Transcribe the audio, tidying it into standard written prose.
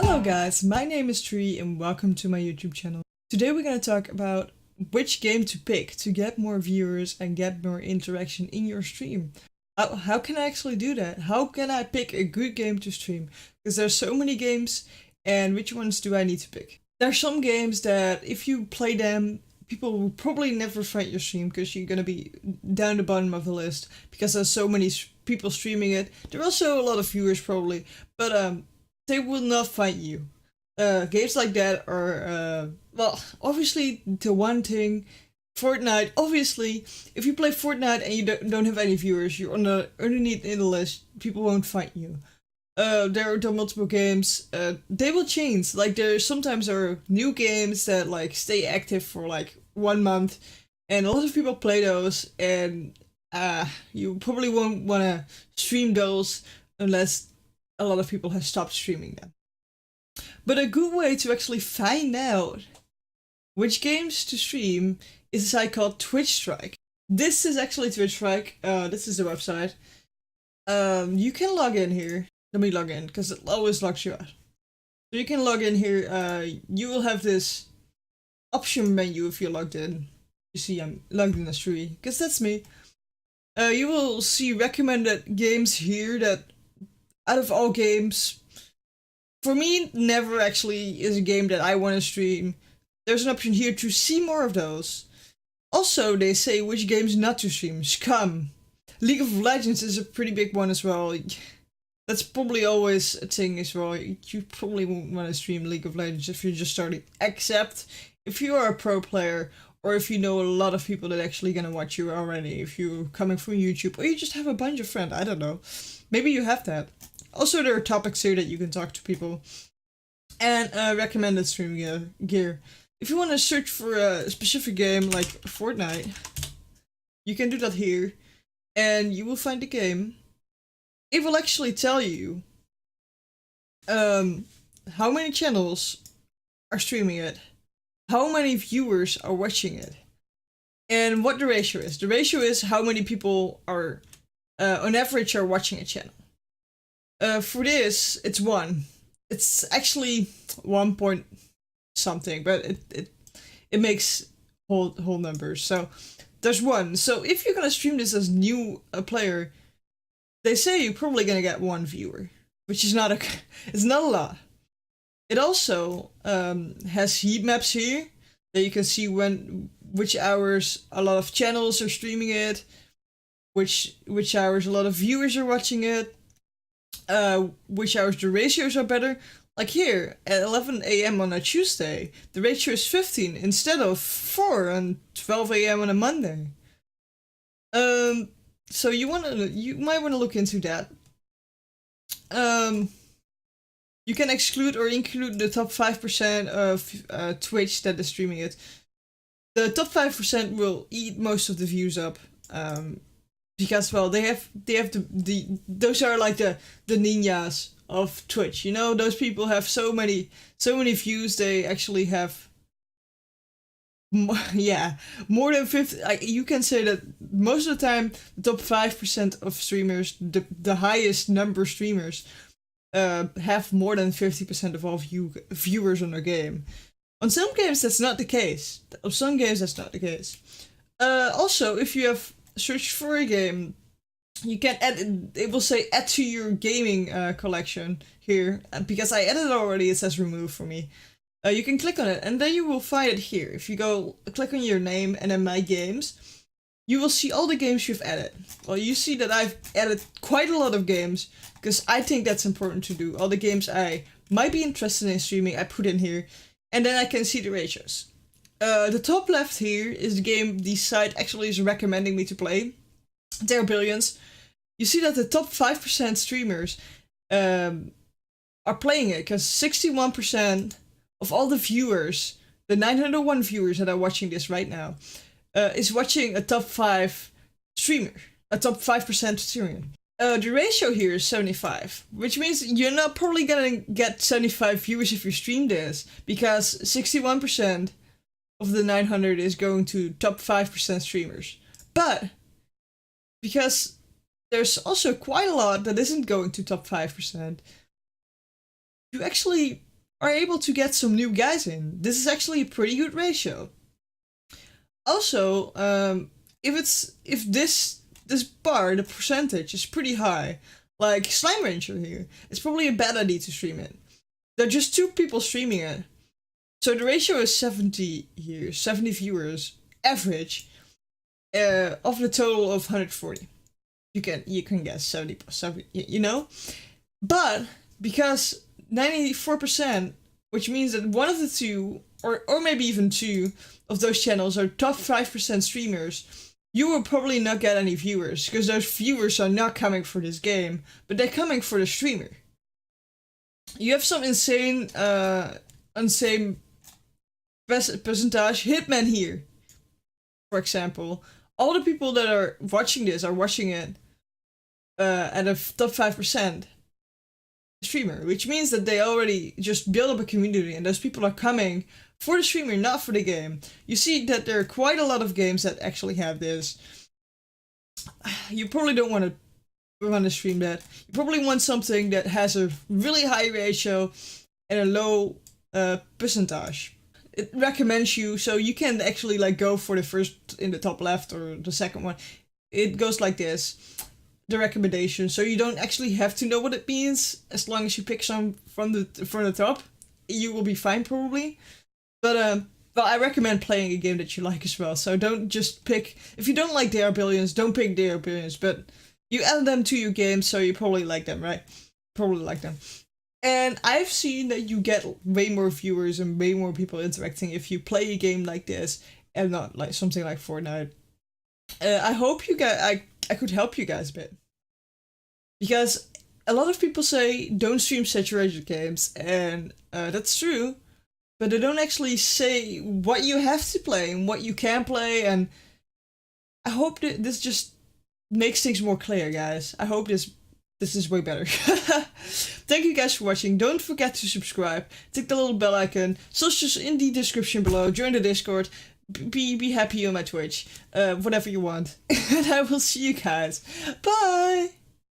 Hello guys, my name is Trui and welcome to my YouTube channel. Today we're going to talk about which game to pick to get more viewers and get more interaction in your stream. How can I actually do that? How can I pick a good game to stream? Because there's so many games, and which ones do I need to pick? There are some games that if you play them, people will probably never find your stream because you're going to be down the bottom of the list because there's so many people streaming it. There are also a lot of viewers probably, but they will not find you. Games like that are, well, obviously the one thing, Fortnite, obviously, if you play Fortnite and you don't have any viewers, you're underneath in the list, people won't find you. There are multiple games, they will change, like sometimes are new games that like stay active for like 1 month, and a lot of people play those, and you probably won't want to stream those unless a lot of people have stopped streaming them. But a good way to actually find out which games to stream is a site called Twitch Strike. This is actually Twitch Strike. This is the website. You can log in here. Let me log in because it always logs you out. So you can log in here. You will have this option menu if you're logged in. You see I'm logged in as Trui because that's me. You will see recommended games here that out of all games, for me, never actually is a game that I want to stream. There's an option here to see more of those. Also, they say which games not to stream. Scum. League of Legends is a pretty big one as well. That's probably always a thing as well. You probably won't want to stream League of Legends if you're just starting, except if you are a pro player or if you know a lot of people that are actually gonna watch you already. If you're coming from YouTube or you just have a bunch of friends, I don't know. Maybe you have that. Also, there are topics here that you can talk to people. And recommended stream gear. If you want to search for a specific game like Fortnite, you can do that here. And you will find the game. It will actually tell you how many channels are streaming it, how many viewers are watching it, and what the ratio is. The ratio is how many people are, on average, are watching a channel. For this, it's 1. It's actually 1 point something, but it makes whole numbers. So there's 1. So if you're gonna stream this as new player, they say you're probably gonna get 1 viewer, which is not it's not a lot. It also has heat maps here that you can see which hours a lot of channels are streaming it, which hours a lot of viewers are watching it. Which hours the ratios are better. Like here, at 11 AM on a Tuesday, the ratio is 15 instead of 4 on 12 AM on a Monday. So you might want to look into that. You can exclude or include the top 5% of Twitch that is streaming it. The top 5% will eat most of the views up. Because, well, they have those are like the ninjas of Twitch, you know. Those people have so many views. They actually have more than 50. You can say that most of the time the top 5% of streamers, the highest number streamers, have more than 50% of all viewers on their game. On some games that's not the case. On some games that's not the case. Also, if you have search for a game, you can add it will say add to your gaming collection here, because I added it already. It says remove for me. You can click on it and then you will find it here. If you go click on your name and then my games, you will see all the games you've added. Well, you see that I've added quite a lot of games because I think that's important to do. All the games I might be interested in streaming, I put in here, and then I can see the ratios. The top left here is the game the site actually is recommending me to play. There are billions. You see that the top 5% streamers are playing it because 61% of all the viewers, the 901 viewers that are watching this right now, is watching a top 5 streamer, a top 5% streamer. The ratio here is 75, which means you're not probably gonna get 75 viewers if you stream this, because 61% of the 900 is going to top 5% streamers. But because there's also quite a lot that isn't going to top 5%, you actually are able to get some new guys in. This is actually a pretty good ratio. Also, if this bar, the percentage is pretty high, like Slime Ranger here, it's probably a bad idea to stream it. There are just 2 people streaming it. So the ratio is 70 here, 70 viewers average of the total of 140. You can guess 70, you know? But because 94%, which means that one of the 2 or maybe even 2 of those channels are top 5% streamers, you will probably not get any viewers, because those viewers are not coming for this game, but they're coming for the streamer. You have some insane percentage hitmen here, for example. All the people that are watching this are watching it at a top 5% streamer, which means that they already just build up a community, and those people are coming for the streamer, not for the game. You see that there are quite a lot of games that actually have this. You probably don't want to stream that. You probably want something that has a really high ratio and a low percentage. It recommends you, so you can actually like go for the first in the top left or the second one. It goes like this, the recommendation, so you don't actually have to know what it means. As long as you pick some from the top, you will be fine probably. But well, I recommend playing a game that you like as well. So don't just pick, if you don't like They Are Billions, don't pick They Are Billions. But you add them to your game, so you probably like them, right? Probably like them. And I've seen that you get way more viewers and way more people interacting if you play a game like this and not like something like Fortnite. I hope you guys, I could help you guys a bit. Because a lot of people say don't stream saturated games, and that's true. But they don't actually say what you have to play and what you can play, and I hope that this just makes things more clear, guys. I hope this is way better. Thank you guys for watching. Don't forget to subscribe. Click the little bell icon. Socials in the description below. Join the Discord. Be happy on my Twitch. Whatever you want. And I will see you guys. Bye!